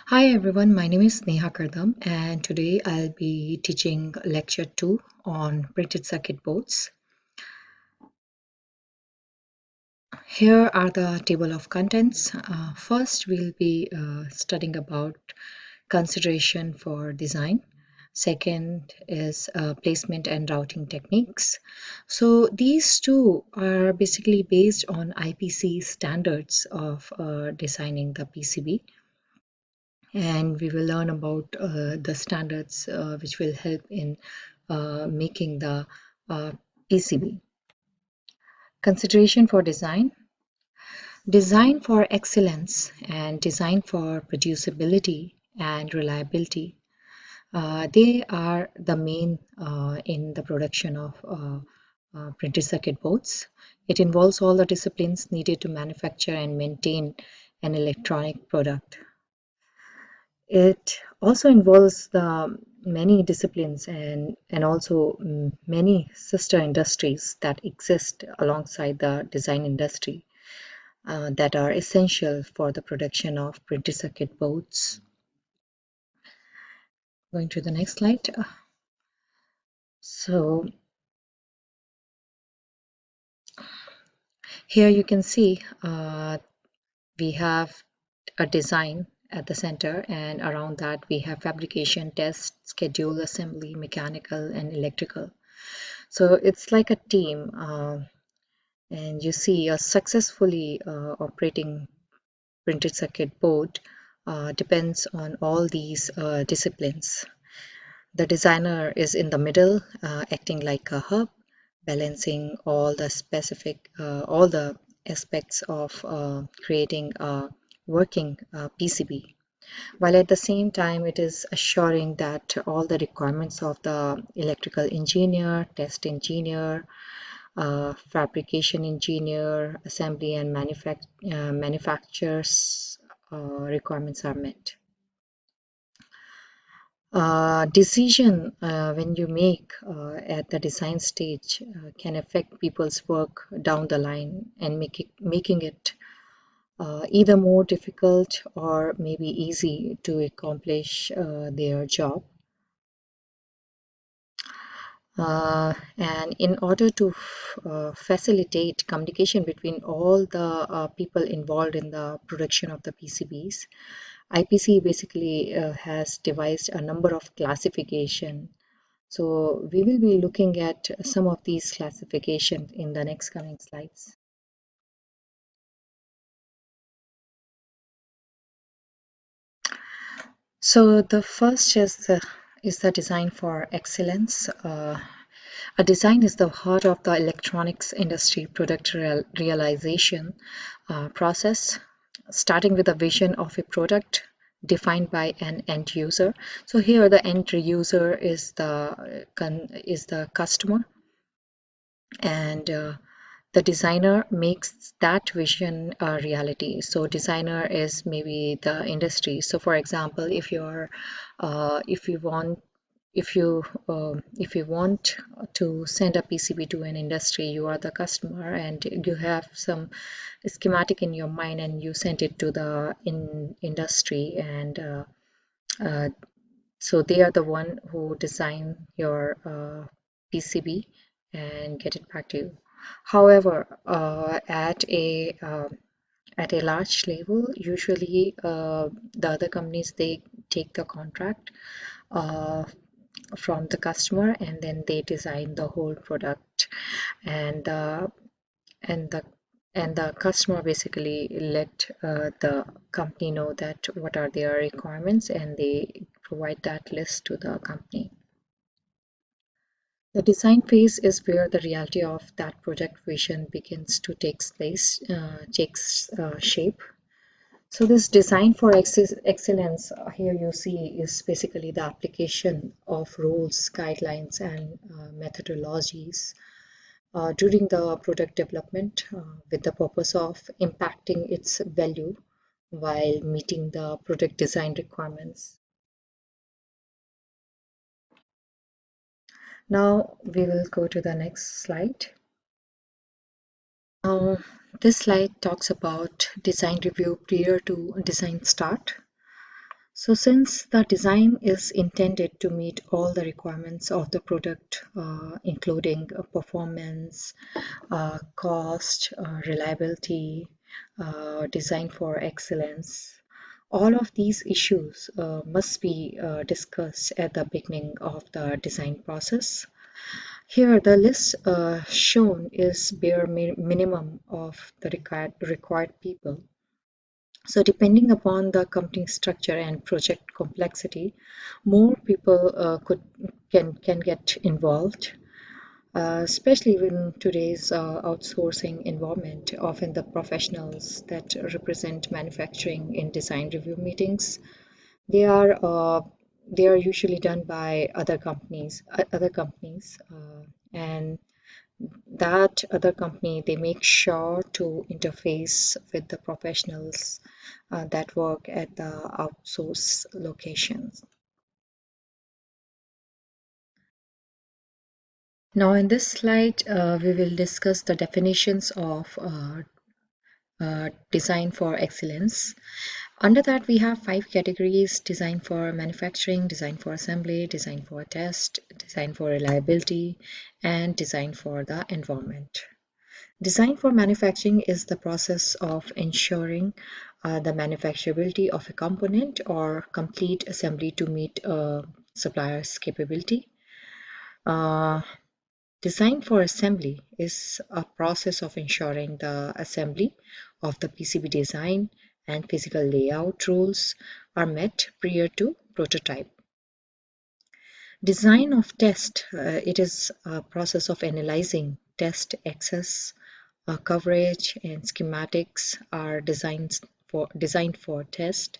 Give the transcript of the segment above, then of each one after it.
Hi everyone, my name is Neha Kardam and today I'll be teaching lecture 2 on printed circuit boards. Here are the table of contents. First, we'll be studying about consideration for design. Second is placement and routing techniques. So these two are basically based on IPC standards of designing the PCB. And we will learn about the standards which will help in making the PCB. Consideration for design. Design for excellence and design for producibility and reliability. They are the main in the production of printed circuit boards. It involves all the disciplines needed to manufacture and maintain an electronic product. It also involves the many disciplines and also many sister industries that exist alongside the design industry that are essential for the production of printed circuit boards. Going to the next slide. So here you can see we have a design at the center, and around that we have fabrication, test, schedule, assembly, mechanical, and electrical. So it's like a team, and you see a successfully operating printed circuit board depends on all these disciplines. The designer is in the middle, acting like a hub, balancing all the aspects of creating a working PCB, while at the same time it is assuring that all the requirements of the electrical engineer, test engineer, fabrication engineer, assembly and manufacturers requirements are met. Decision when you make at the design stage can affect people's work down the line and making it either more difficult or maybe easy to accomplish their job. And in order to facilitate communication between all the people involved in the production of the PCBs, IPC basically has devised a number of classification. So we will be looking at some of these classifications in the next coming slides. So the first is the design for excellence. A design is the heart of the electronics industry product realization process, starting with a vision of a product defined by an end user. So here the end user is the customer, and the designer makes that vision a reality. So designer is maybe the industry. So for example, if you want if you want to send a PCB to an industry, you are the customer and you have some schematic in your mind and you send it to the industry, and uh, so they are the one who design your PCB and get it back to you. However, at a large level, usually the other companies, they take the contract uh, from the customer and then they design the whole product, and and the and the customer basically let the company know that what are their requirements, and they provide that list to the company. The design phase is where the reality of that project vision begins to takes shape. So this design for excellence here you see is basically the application of rules, guidelines, and methodologies during the product development with the purpose of impacting its value while meeting the product design requirements. Now we will go to the next slide. Now, this slide talks about design review prior to design start. So since the design is intended to meet all the requirements of the product, including performance, cost, reliability, design for excellence, all of these issues must be discussed at the beginning of the design process. Here, the list shown is bare minimum of the required people. So depending upon the company structure and project complexity, more people can get involved, especially in today's outsourcing environment. Often the professionals that represent manufacturing in design review meetings, they are uh, they are usually done by other companies, and that other company, they make sure to interface with the professionals that work at the outsource locations. Now in this slide, we will discuss the definitions of design for excellence. Under that, we have five categories: design for manufacturing, design for assembly, design for test, design for reliability, and design for the environment. Design for manufacturing is the process of ensuring the manufacturability of a component or complete assembly to meet a supplier's capability. Uh, Design for assembly is a process of ensuring the assembly of the PCB design and physical layout rules are met prior to prototype. Design of test, it is a process of analyzing test access, coverage, and schematics are designed for test.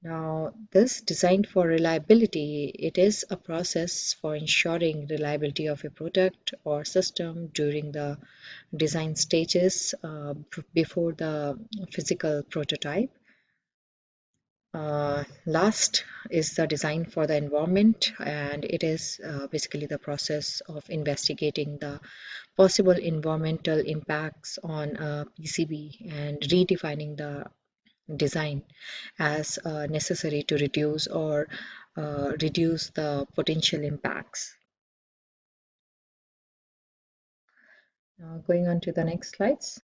Now, this designed for reliability, it is a process for ensuring reliability of a product or system during the design stages before the physical prototype. Last is the design for the environment, and it is basically the process of investigating the possible environmental impacts on PCB and redefining the design as necessary to reduce the potential impacts. Going on to the next slides.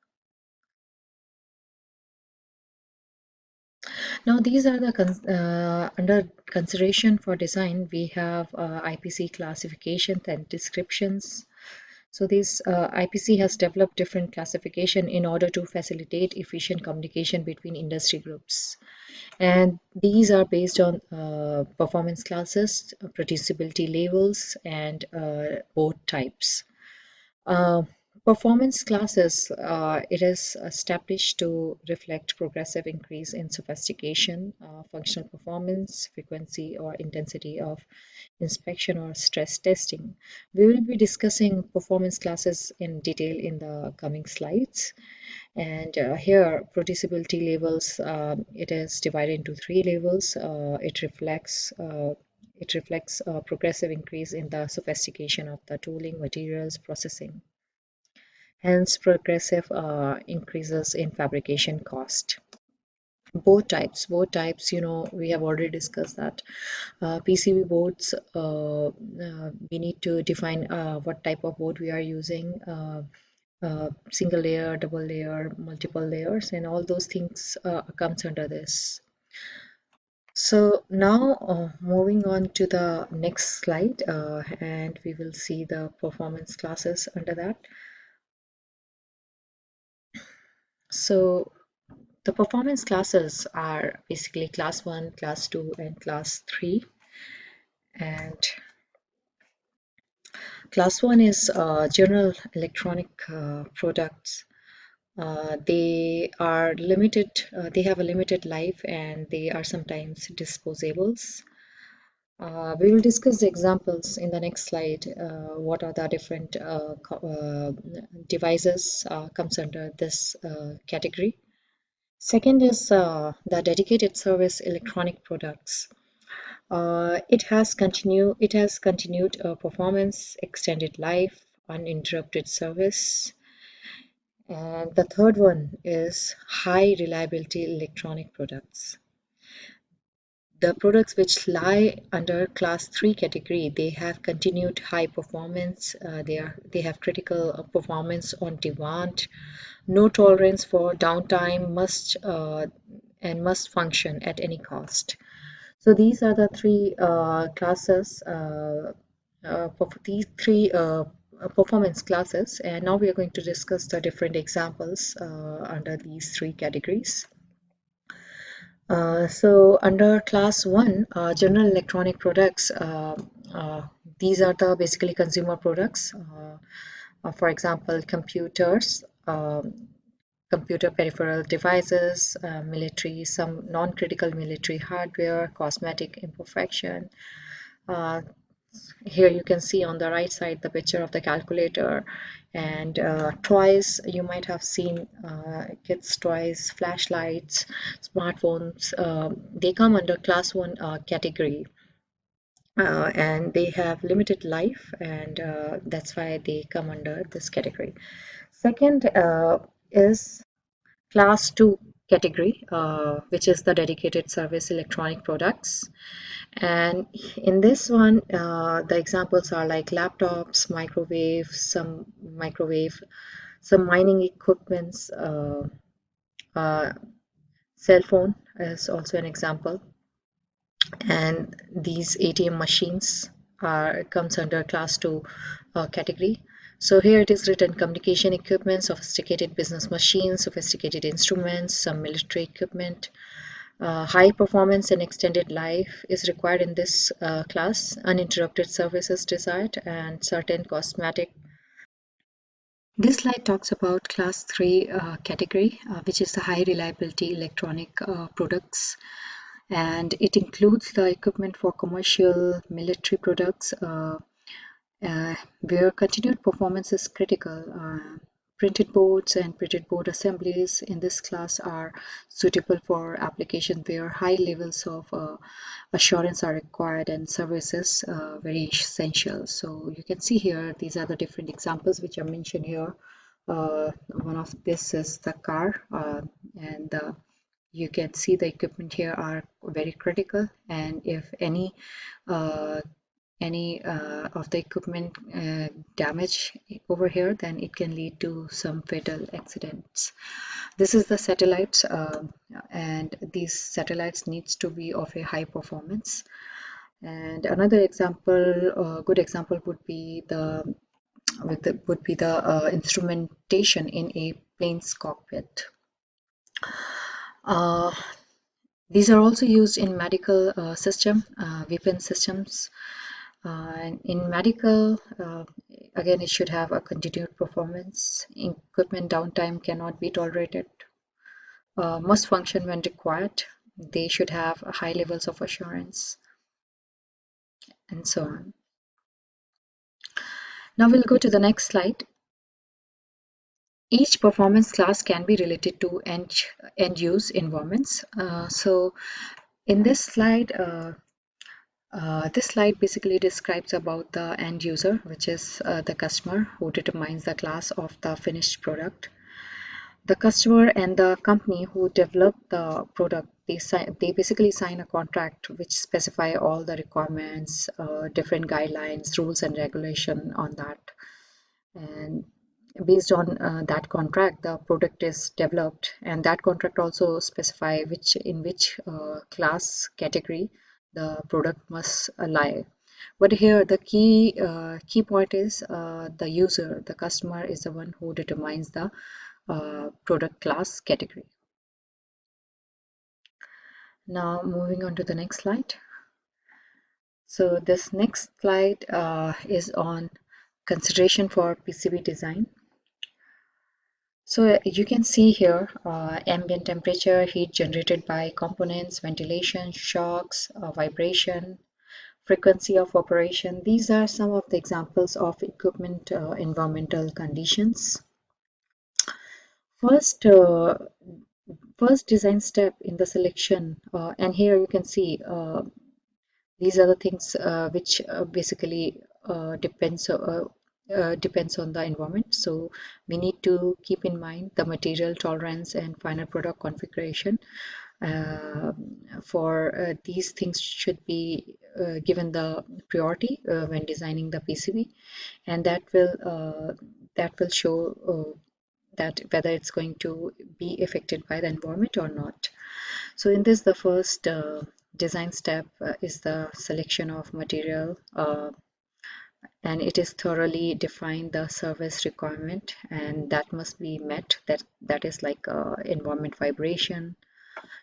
Now these are the under consideration for design. We have IPC classifications and descriptions. So this IPC has developed different classification in order to facilitate efficient communication between industry groups. And these are based on performance classes, producibility levels, and board types. Uh, Performance classes, it is established to reflect progressive increase in sophistication, functional performance, frequency or intensity of inspection or stress testing. We will be discussing performance classes in detail in the coming slides. And here, producibility levels, it is divided into three levels. It reflects a progressive increase in the sophistication of the tooling, materials, processing. Hence, progressive increases in fabrication cost. Board types, we have already discussed that. PCB boards, we need to define what type of board we are using. Single layer, double layer, multiple layers, and all those things comes under this. So now moving on to the next slide, and we will see the performance classes under that. So the performance classes are basically class 1, class 2, and class 3. And class 1 is general electronic products. They have a limited life and they are sometimes disposables. We will discuss the examples in the next slide. What are the different devices comes under this category. Second is the dedicated service electronic products. It has continued performance, extended life, uninterrupted service. And the third one is high reliability electronic products. The products which lie under class 3 category, they have continued high performance. They have critical performance on demand, no tolerance for downtime, must function at any cost. So these are the three classes for these three performance classes, and now we are going to discuss the different examples under these three categories. So under class 1, general electronic products, uh, these are the basically consumer products. For example, computers, computer peripheral devices, military, some non-critical military hardware, cosmetic imperfection. Uh, Here you can see on the right side the picture of the calculator and toys. You might have seen kids' toys, flashlights, smartphones. They come under class 1 category, and they have limited life, and that's why they come under this category. Second is class 2 category, which is the dedicated service electronic products. And in this one, the examples are like laptops, microwave, some mining equipments, cell phone is also an example. And these ATM machines are comes under class 2 category. So here it is written communication equipment, sophisticated business machines, sophisticated instruments, some military equipment. High performance and extended life is required in this class. Uninterrupted service is desired, and certain cosmetic. This slide talks about class 3 category, which is the high reliability electronic products, and it includes the equipment for commercial military products, where continued performance is critical. Printed boards and printed board assemblies in this class are suitable for applications where high levels of assurance are required and services very essential. So you can see here, these are the different examples which are mentioned here. One of this is the car, and you can see the equipment here are very critical, and if uh, any of the equipment damage over here, then it can lead to some fatal accidents. This is the satellites, and these satellites needs to be of a high performance. And another example, good example would be the instrumentation in a plane's cockpit. Uh, these are also used in medical weapon systems. And in medical, again, it should have a continued performance. Equipment downtime cannot be tolerated. Must function when required. They should have high levels of assurance, and so on. Now we'll go to the next slide. Each performance class can be related to end use environments. So in this slide basically describes about the end user, which is the customer who determines the class of the finished product. The customer and the company who develop the product, they basically sign a contract which specify all the requirements, different guidelines, rules and regulation on that. And based on that contract, the product is developed, and that contract also specify which class category the product must lie. But here the key point is the user, the customer is the one who determines the product class category. Now moving on to the next slide. So this next slide is on consideration for PCB design. So you can see here ambient temperature, heat generated by components, ventilation, shocks, vibration, frequency of operation. These are some of the examples of equipment environmental conditions. First, first design step in the selection, and here you can see these are the things which basically depends on the environment. So we need to keep in mind the material tolerance and final product configuration. Uh, for these things should be given the priority when designing the PCB, and that will show that whether it's going to be affected by the environment or not. So in this, the first design step is the selection of material, and it is thoroughly define the service requirement, and that must be met. That is like environment vibration,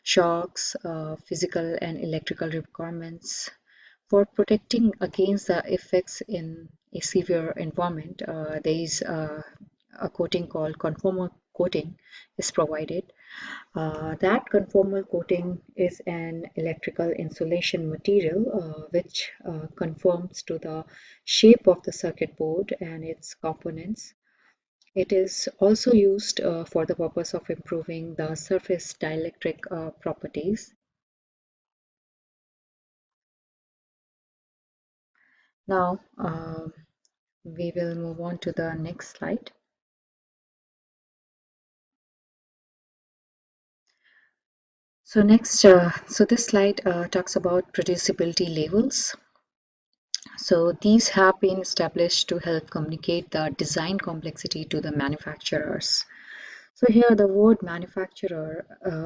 shocks, physical and electrical requirements. For protecting against the effects in a severe environment, there is a coating called conformal coating is provided. That conformal coating is an electrical insulation material which conforms to the shape of the circuit board and its components. It is also used for the purpose of improving the surface dielectric properties. Now, we will move on to the next slide. So this slide talks about producibility levels. So these have been established to help communicate the design complexity to the manufacturers. So here the word manufacturer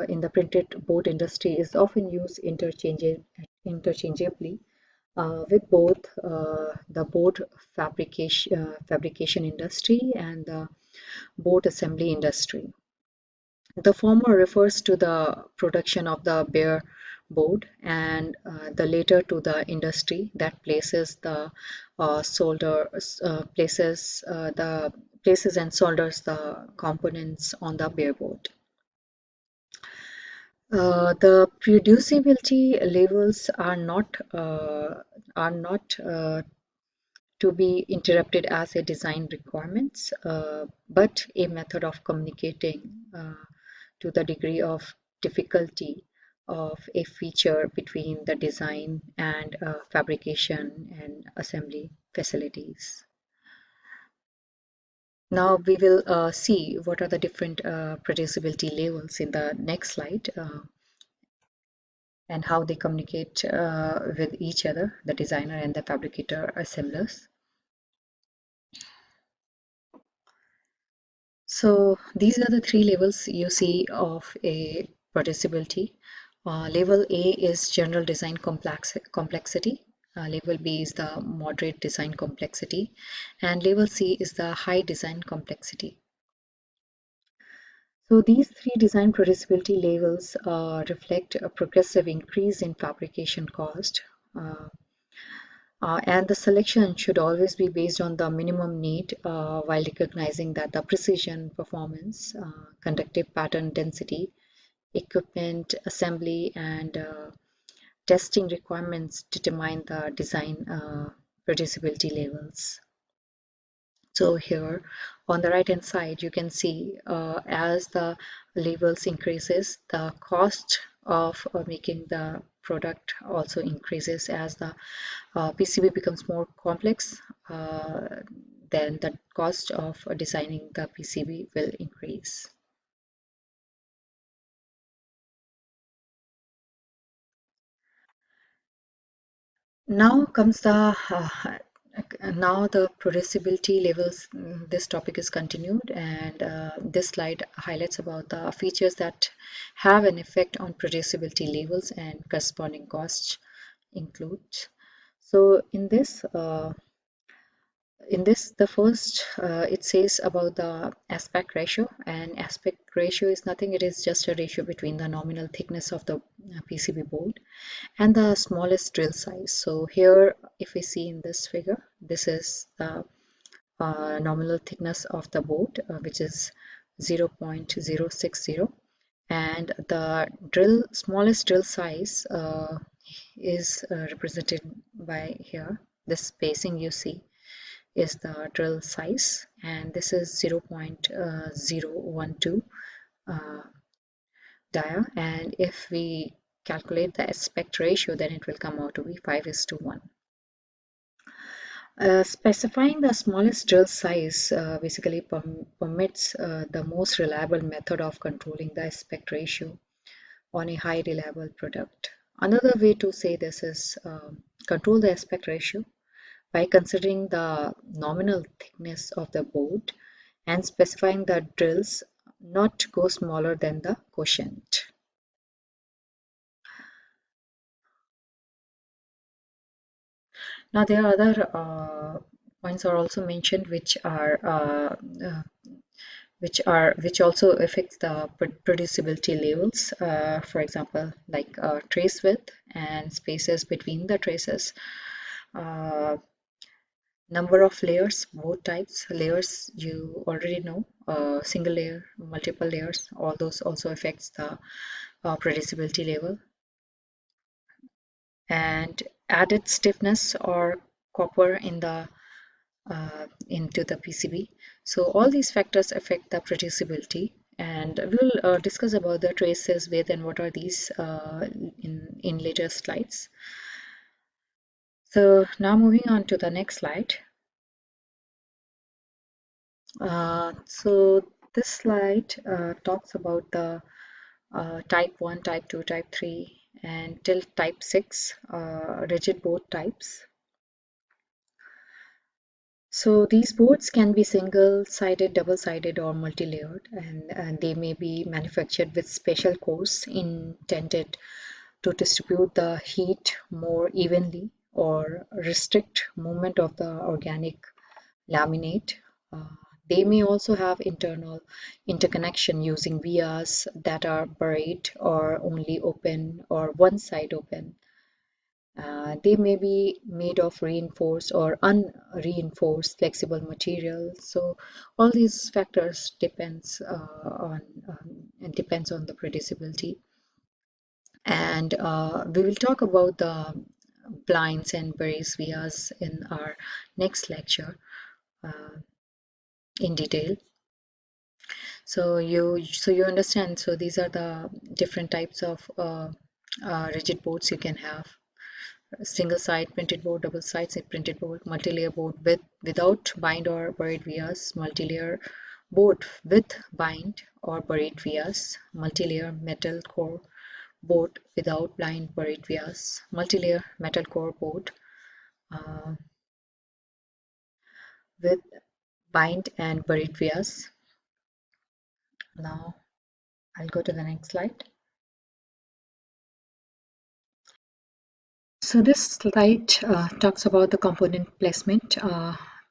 in the printed board industry is often used interchangeably with both the board fabrication industry and the board assembly industry. The former refers to the production of the bare board, and the later to the industry that places the solder the places and solders the components on the bare board. The producibility levels are not to be interrupted as a design requirements, but a method of communicating to the degree of difficulty of a feature between the design and fabrication and assembly facilities. Now we will see what are the different producibility levels in the next slide, and how they communicate with each other, the designer and the fabricator assemblers. So these are the three levels you see of a producibility. Level A is general design complexity. Level B is the moderate design complexity. And level C is the high design complexity. So these three design producibility levels reflect a progressive increase in fabrication cost. And the selection should always be based on the minimum need while recognizing that the precision, performance, conductive pattern density, equipment assembly, and testing requirements determine the design producibility levels. So here on the right hand side, you can see as the levels increases, the cost of making the product also increases. As the PCB becomes more complex, then the cost of designing the PCB will increase. Now comes the now the producibility levels. This topic is continued, and this slide highlights about the features that have an effect on producibility levels and corresponding costs include. So the first it says about the aspect ratio, and aspect ratio is nothing, it is just a ratio between the nominal thickness of the PCB board and the smallest drill size. So here if we see in this figure, this is the nominal thickness of the board, which is 0.060, and the smallest drill size is represented by here. This spacing you see is the drill size, and this is 0.012 dia, and if we calculate the aspect ratio, then it will come out to be 5:1. Specifying the smallest drill size basically permits the most reliable method of controlling the aspect ratio. on a high reliable product. Another way to say this is control the aspect ratio by considering the nominal thickness of the board and specifying the drills not go smaller than the quotient. Now there are other points are also mentioned which also affects the producibility levels. For example, like trace width and spaces between the traces. Uh, Number of layers, both types. Layers you already know, single layer, multiple layers, all those also affects the producibility level. And added stiffness or copper in the into the PCB. So all these factors affect the producibility, and we'll discuss about the traces with and what are these in later slides. So now moving on to the next slide. So this slide talks about the type 1, type 2, type 3 and till type 6 rigid board types. So these boards can be single-sided, double-sided or multi-layered, and they may be manufactured with special cores intended to distribute the heat more evenly or restrict movement of the organic laminate. Uh, they may also have internal interconnection using vias that are buried or only open or one side open. They may be made of reinforced or unreinforced flexible material. So all these factors depends on the producibility. And we will talk about the blinds and berries vias in our next lecture uh, in detail. So you understand. So these are the different types of rigid boards you can have: single side printed board, double side printed board, multi-layer board without bind or buried vias, multi-layer board with bind or buried vias, multi-layer metal core board without blind buried vias, multi-layer metal core board uh, with bind and buried vias. Now I'll go to the next slide. So this slide talks about the component placement.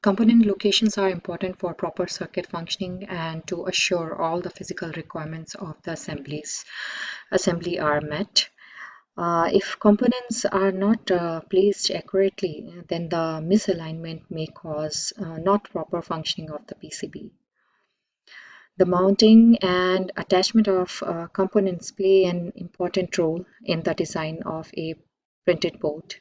Component locations are important for proper circuit functioning and to assure all the physical requirements of the assembly are met. If components are not placed accurately, then the misalignment may cause not proper functioning of the PCB. The mounting and attachment of components play an important role in the design of a printed board.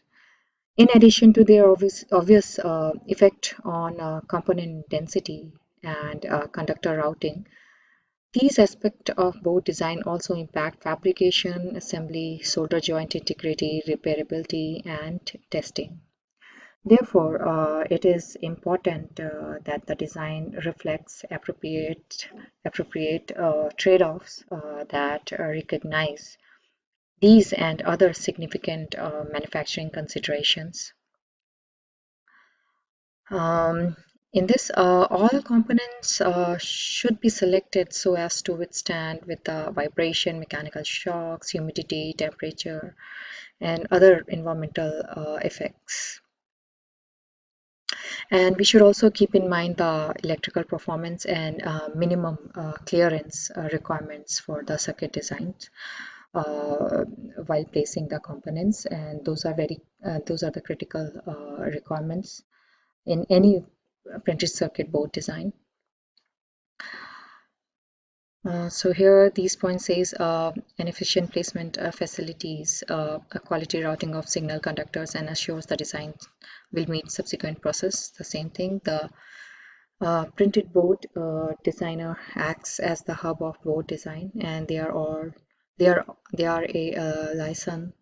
In addition to their obvious effect on component density and conductor routing, these aspects of board design also impact fabrication, assembly, solder joint integrity, repairability, and testing. Therefore, it is important that the design reflects appropriate trade-offs that recognize these and other significant manufacturing considerations. Um, in this, all components should be selected so as to withstand with the vibration, mechanical shocks, humidity, temperature, and other environmental effects. And we should also keep in mind the electrical performance and minimum clearance requirements for the circuit designs while placing the components, and those are the critical requirements in any printed circuit board design. So here these points says an efficient placement facilities a quality routing of signal conductors and assures the design will meet subsequent process. The same thing, the printed board designer acts as the hub of board design, and they are a liaison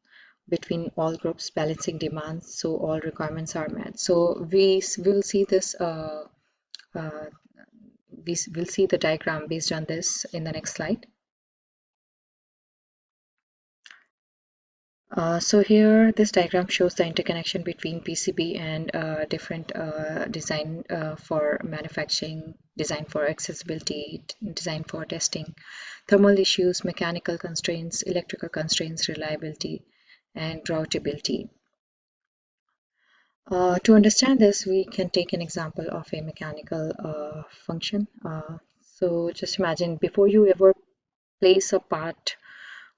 between all groups balancing demands so all requirements are met. So we will see this uh, we will see the diagram based on this in the next slide. So here, this diagram shows the interconnection between PCB and different design for manufacturing, design for accessibility, design for testing, thermal issues, mechanical constraints, electrical constraints, reliability, and routability. To understand this, we can take an example of a mechanical function. So just imagine before you ever place a part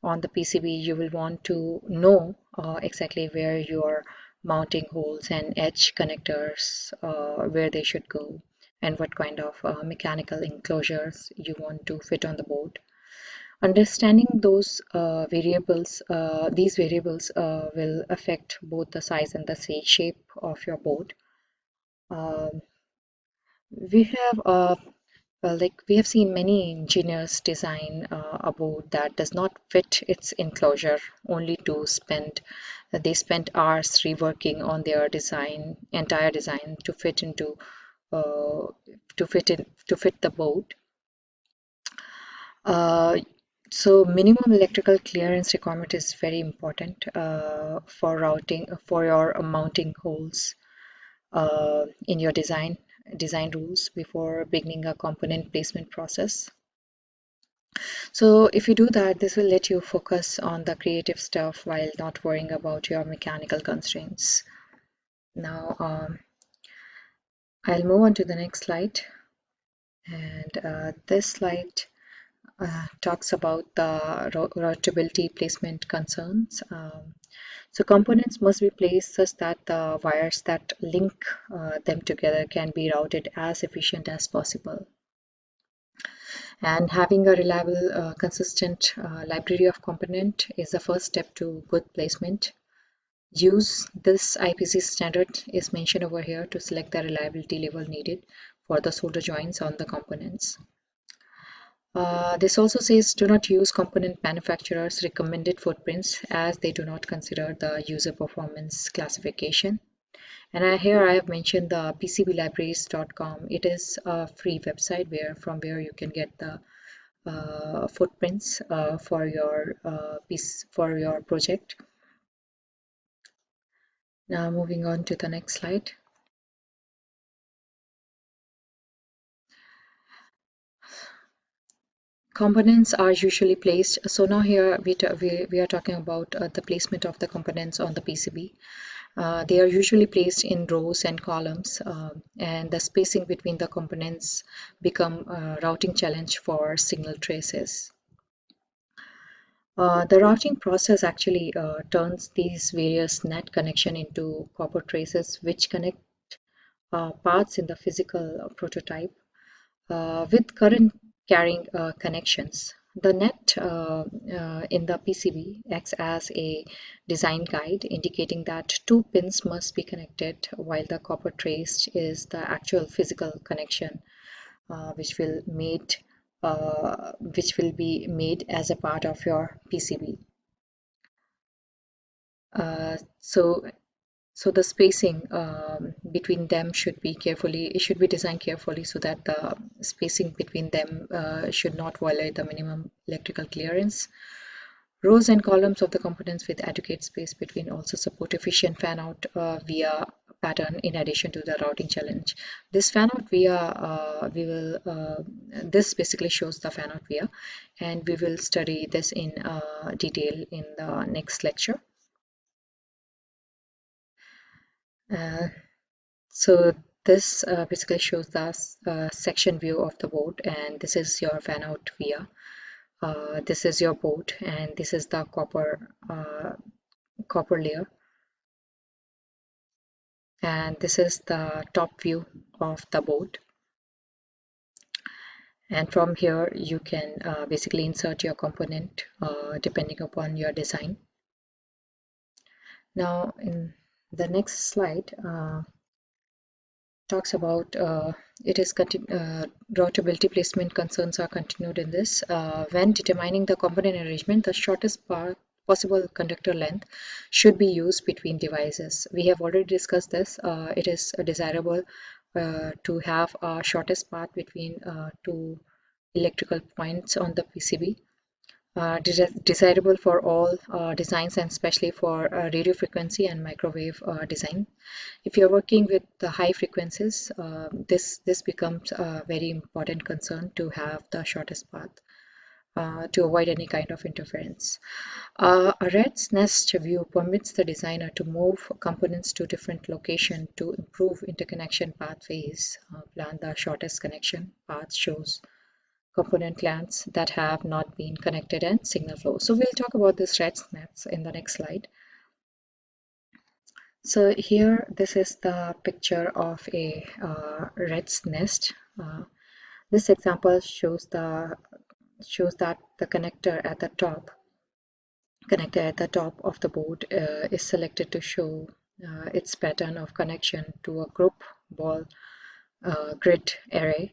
on the PCB, you will want to know exactly where your mounting holes and edge connectors, where they should go, and what kind of mechanical enclosures you want to fit on the board. Understanding these variables will affect both the size and the shape of your board. Um, we have we have seen many engineers design a board that does not fit its enclosure, only to spend they spent hours reworking on their entire design to fit into uh, to fit the board. Uh, so minimum electrical clearance requirement is very important for routing for your mounting holes in your design rules before beginning a component placement process. So if you do that, this will let you focus on the creative stuff while not worrying about your mechanical constraints. Now, I'll move on to the next slide. And this slide talks about the routability placement concerns. So components must be placed such that the wires that link them together can be routed as efficient as possible. And having a reliable, consistent library of component is the first step to good placement. Use this IPC standard is mentioned over here to select the reliability level needed for the solder joints on the components. This also says do not use component manufacturers' recommended footprints as they do not consider the user performance classification. And here I have mentioned the PCBlibraries.com. It is a free website from where you can get the footprints for your piece for your project. Now moving on to the next slide. Components are usually placed. So now here we are talking about the placement of the components on the PCB. They are usually placed in rows and columns, and the spacing between the components become a routing challenge for signal traces. The routing process actually turns these various net connection into copper traces which connect parts in the physical prototype with current carrying connections. The net in the PCB acts as a design guide indicating that two pins must be connected while the copper trace is the actual physical connection which will be made as a part of your PCB. Uh, so so the spacing between them should be designed carefully so that the spacing between them should not violate the minimum electrical clearance. Rows and columns of the components with adequate space between also support efficient fan out via pattern in addition to the routing challenge. This fan out via this basically shows the fan out via, and we will study this in detail in the next lecture. Uh, So this basically shows the section view of the board, and this is your fan out via. This is your board, and this is the copper layer, and this is the top view of the board. And from here, you can basically insert your component depending upon your design. Now, in the next slide, talks about routability placement concerns are continued in this. When determining the component arrangement, the shortest possible conductor length should be used between devices. We have already discussed this. It is desirable to have a shortest path between two electrical points on the PCB. desirable for all designs and especially for radio frequency and microwave design. If you're working with the high frequencies, this becomes a very important concern to have the shortest path to avoid any kind of interference. A rat's nest view permits the designer to move components to different locations to improve interconnection pathways. Plan the shortest connection path shows component lands that have not been connected and signal flow. So we'll talk about this rat's nest in the next slide. So here, this is the picture of a rat's nest. This example shows that the connector at the top of the board is selected to show its pattern of connection to a group ball grid array.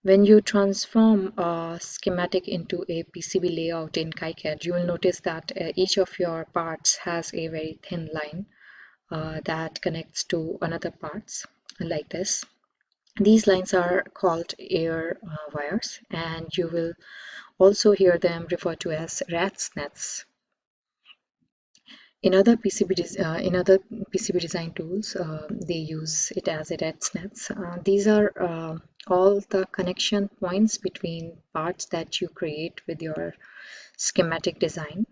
When you transform a schematic into a PCB layout in KiCad, you will notice that each of your parts has a very thin line that connects to another parts like this. These lines are called air wires, and you will also hear them referred to as rat's nets. In other PCB design tools, they use it as a rat's nets. These are all the connection points between parts that you create with your schematic design.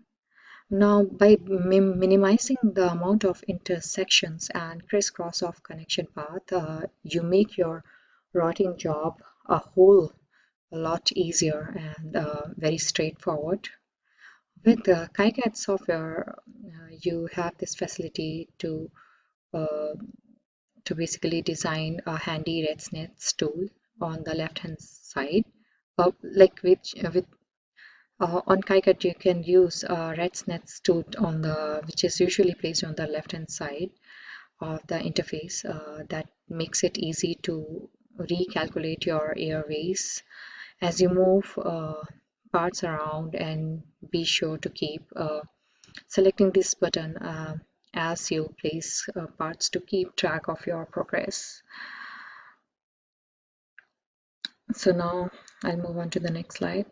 Now, by minimizing the amount of intersections and crisscross of connection path, you make your routing job a whole lot easier and very straightforward. With the KiCad software, you have this facility uh, to basically design a handy RedSnets tool on the left hand side. Like with on KiCad, you can use RedSnets tool on the which is usually placed on the left hand side of the interface. That makes it easy to recalculate your airways as you move parts around, and be sure to keep selecting this button as you place parts to keep track of your progress. So now I'll move on to the next slide.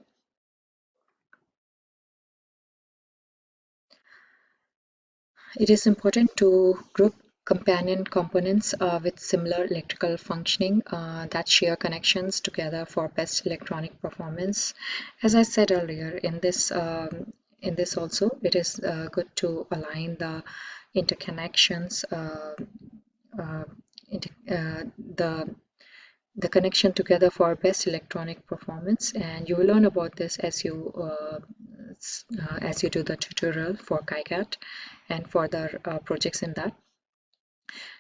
It is important to group companion components with similar electrical functioning that share connections together for best electronic performance. As I said earlier, in this also, it is good to align the interconnections, uh, inter the connection together for best electronic performance, and you will learn about this as you do the tutorial for KiCad and further projects in that.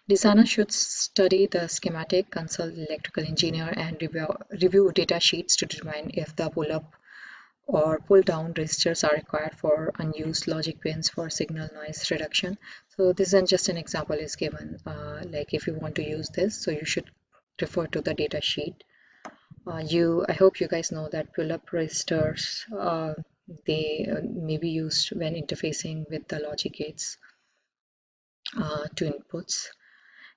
Designers should study the schematic, consult electrical engineer, and review data sheets to determine if the pull-up or pull-down registers are required for unused logic pins for signal noise reduction. So this is just an example is given, like if you want to use this, so you should refer to the data sheet. I hope you guys know that pull-up registers they may be used when interfacing with the logic gates to inputs.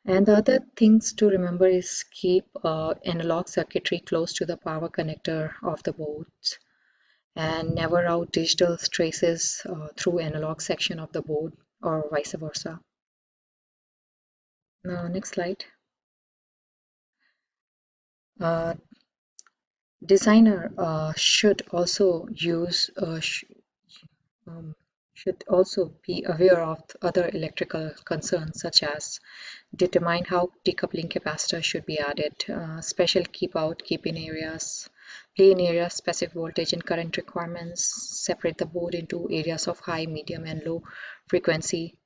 And the other things to remember is keep analog circuitry close to the power connector of the boards, and never route digital traces through analog section of the board or vice versa. Now, next slide. Uh, Designer um, should also be aware of other electrical concerns such as determine how decoupling capacitor should be added, special keep in areas, play in areas specific voltage and current requirements, separate the board into areas of high, medium, and low frequency,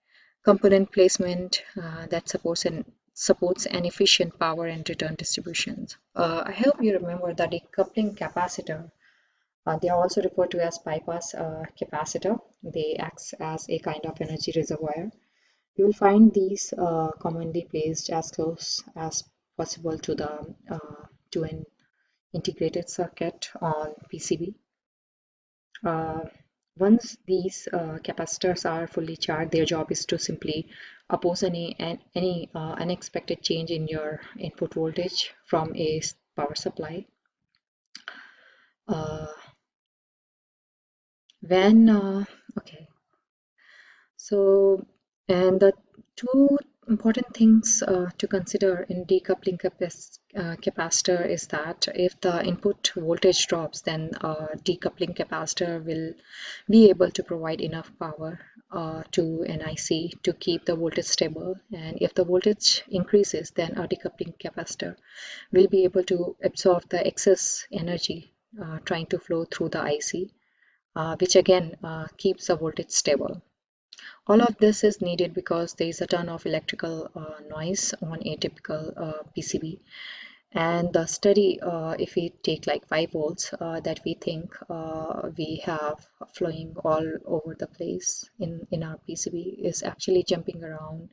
component placement that supports an efficient power and return distributions. I hope you remember the decoupling capacitor. They are also referred to as bypass capacitor. They act as a kind of energy reservoir. You will find these commonly placed as close as possible to an integrated circuit on PCB. Uh, Once these capacitors are fully charged, their job is to simply oppose any unexpected change in your input voltage from a power supply. Uh, When okay, so and the two important things to consider in decoupling capacitor is that if the input voltage drops, then decoupling capacitor will be able to provide enough power to an IC to keep the voltage stable. And if the voltage increases, then a decoupling capacitor will be able to absorb the excess energy trying to flow through the IC, which again keeps the voltage stable. All of this is needed because there is a ton of electrical noise on a typical PCB. And the study, if we take like 5 volts that we think we have flowing all over the place in our PCB is actually jumping around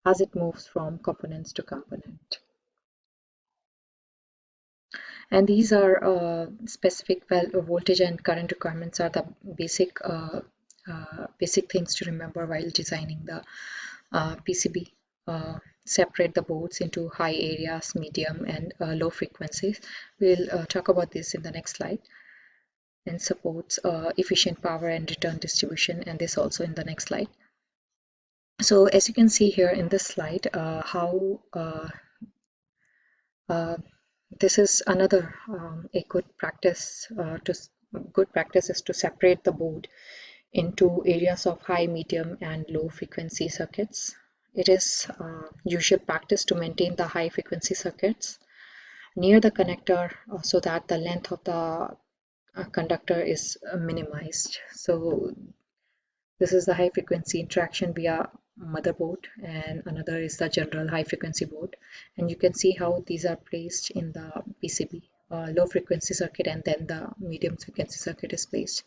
as it moves from components to component. And these are specific voltage and current requirements are the basic things to remember while designing the PCB. Separate the boards into high areas, medium, and low frequencies. We'll talk about this in the next slide. And supports efficient power and return distribution, and this also in the next slide. So as you can see here in this slide, how uh, this is another a good practice is to separate the board into areas of high, medium, and low frequency circuits. It is usual practice to maintain the high frequency circuits near the connector so that the length of the conductor is minimized. So this is the high frequency interaction via motherboard, and another is the general high frequency board. And you can see how these are placed in the PCB. Low frequency circuit, and then the medium frequency circuit is placed,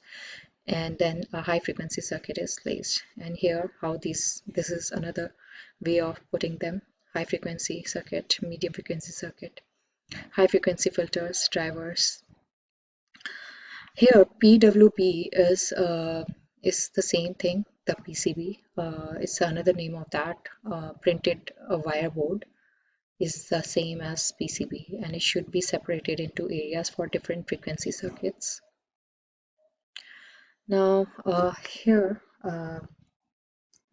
and then a high frequency circuit is placed. And here how this is another way of putting them: high frequency circuit, medium frequency circuit, high frequency filters, drivers. Here PWP is the same thing. The PCB is another name of that. Printed wire board is the same as PCB, and it should be separated into areas for different frequency circuits. Now here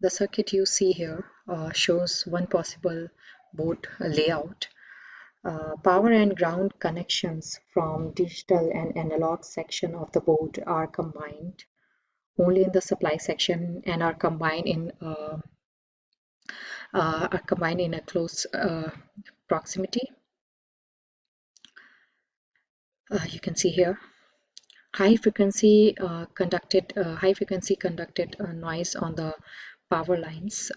the circuit you see here shows one possible board layout. Power and ground connections from digital and analog section of the board are combined only in the supply section and are combined in a close proximity. You can see here high frequency conducted noise on the power lines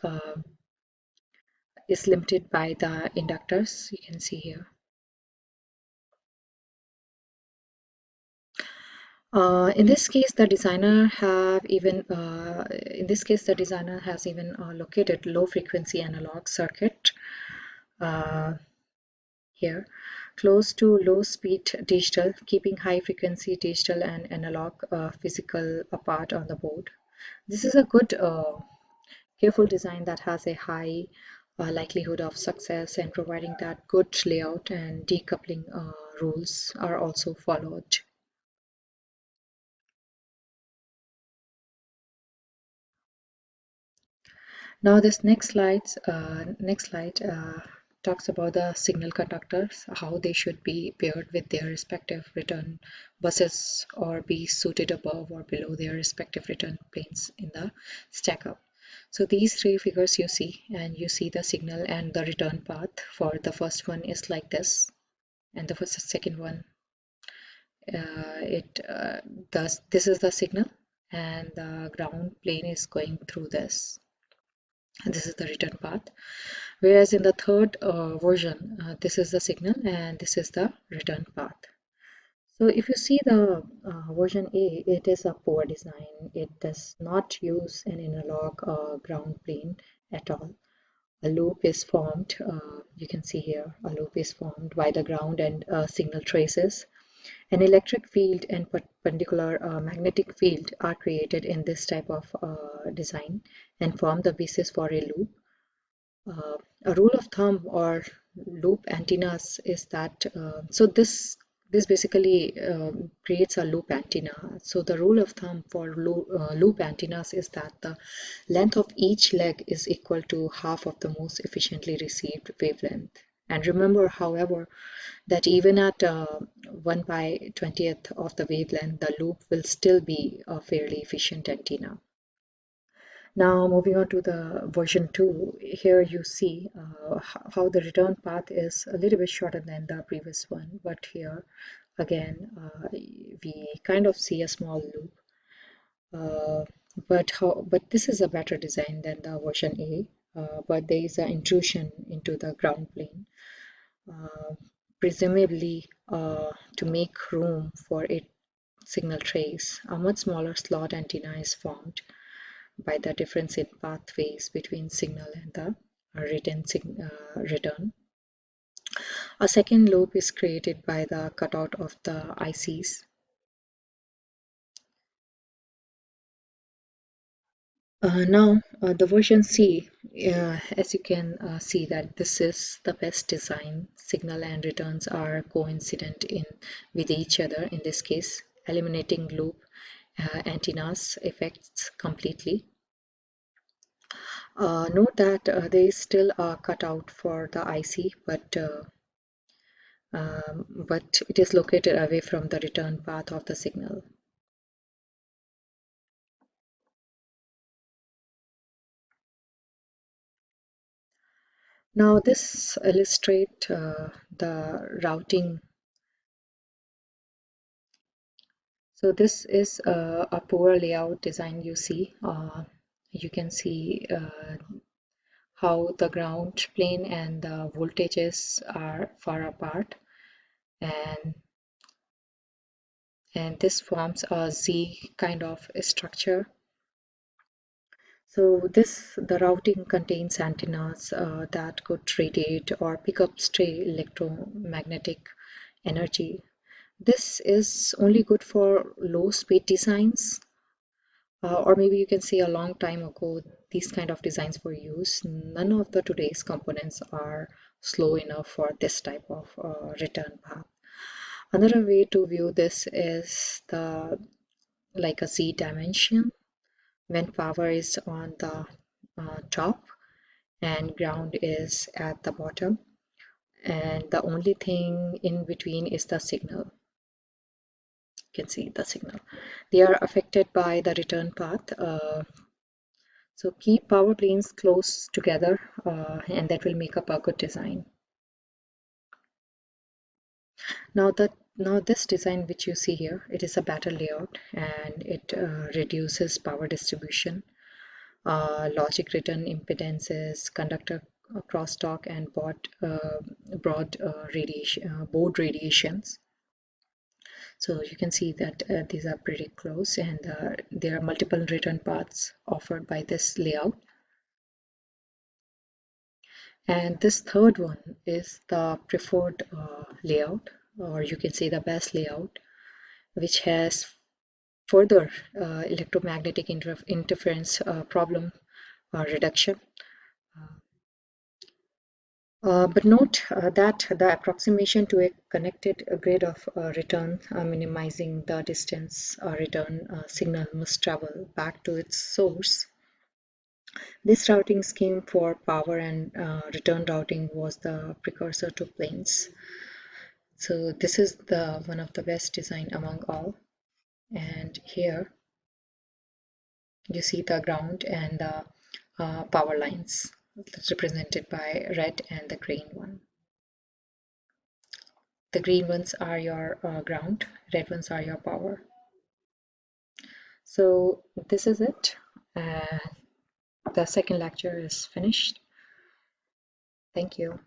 is limited by the inductors. You can see here. In this case, the designer has even located low frequency analog circuit here close to low speed digital, keeping high frequency digital and analog physical apart on the board. This is a good careful design that has a high likelihood of success, and providing that good layout and decoupling rules are also followed. Now this next slide talks about the signal conductors, how they should be paired with their respective return buses or be suited above or below their respective return planes in the stack up. So these three figures you see, and you see the signal and the return path. For the first one is like this, and the second one it does this is the signal, and the ground plane is going through this, and this is the return path. Whereas in the third version, this is the signal and this is the return path. So if you see the version A, it is a poor design. It does not use an analog ground plane at all. A loop is formed, you can see here, a loop is formed by the ground and signal traces. An electric field and perpendicular magnetic field are created in this type of design and form the basis for a loop. A rule of thumb or loop antennas is that so this This basically creates a loop antenna. So the rule of thumb for loop antennas is that the length of each leg is equal to half of the most efficiently received wavelength. And remember, however, that even at 1 by 20th of the wavelength, the loop will still be a fairly efficient antenna. Now moving on to the version 2, here you see how the return path is a little bit shorter than the previous one, but here again we kind of see a small loop. Uh, but this is a better design than the version A, but there is an intrusion into the ground plane, uh, presumably to make room for its signal trace. A much smaller slot antenna is formed by the difference in pathways between signal and the return. A second loop is created by the cutout of the ICs. Now, the version C, as you can see that this is the best design. Signal and returns are coincident with each other in this case, eliminating loop antennas effects completely. Note that there is still a cutout for the IC, but it is located away from the return path of the signal. Now this illustrates the routing. So this is a poor layout design you see. You can see how the ground plane and the voltages are far apart, and this forms a Z kind of structure. So the routing contains antennas that could radiate or pick up stray electromagnetic energy. This is only good for low speed designs, or maybe you can say a long time ago these kind of designs were used. None of the today's components are slow enough for this type of return path. Another way to view this is the like a Z dimension when power is on the top and ground is at the bottom, and the only thing in between is the signal. You can see the signal. They are affected by the return path. So keep power planes close together, and that will make up a good design. Now this design which you see here, it is a better layout, and it reduces power distribution, logic return impedances, conductor crosstalk, and broad board radiations. So you can see that these are pretty close, and there are multiple return paths offered by this layout. And this third one is the preferred layout, or you can say the best layout, which has further electromagnetic interference problem reduction. But note that the approximation to a connected grid of return, minimizing the distance return signal must travel back to its source. This routing scheme for power and return routing was the precursor to planes. So this is the one of the best design among all. And here you see the ground and the power lines that's represented by red and the green one. The green ones are your ground, red ones are your power. So this is it. The second lecture is finished. Thank you.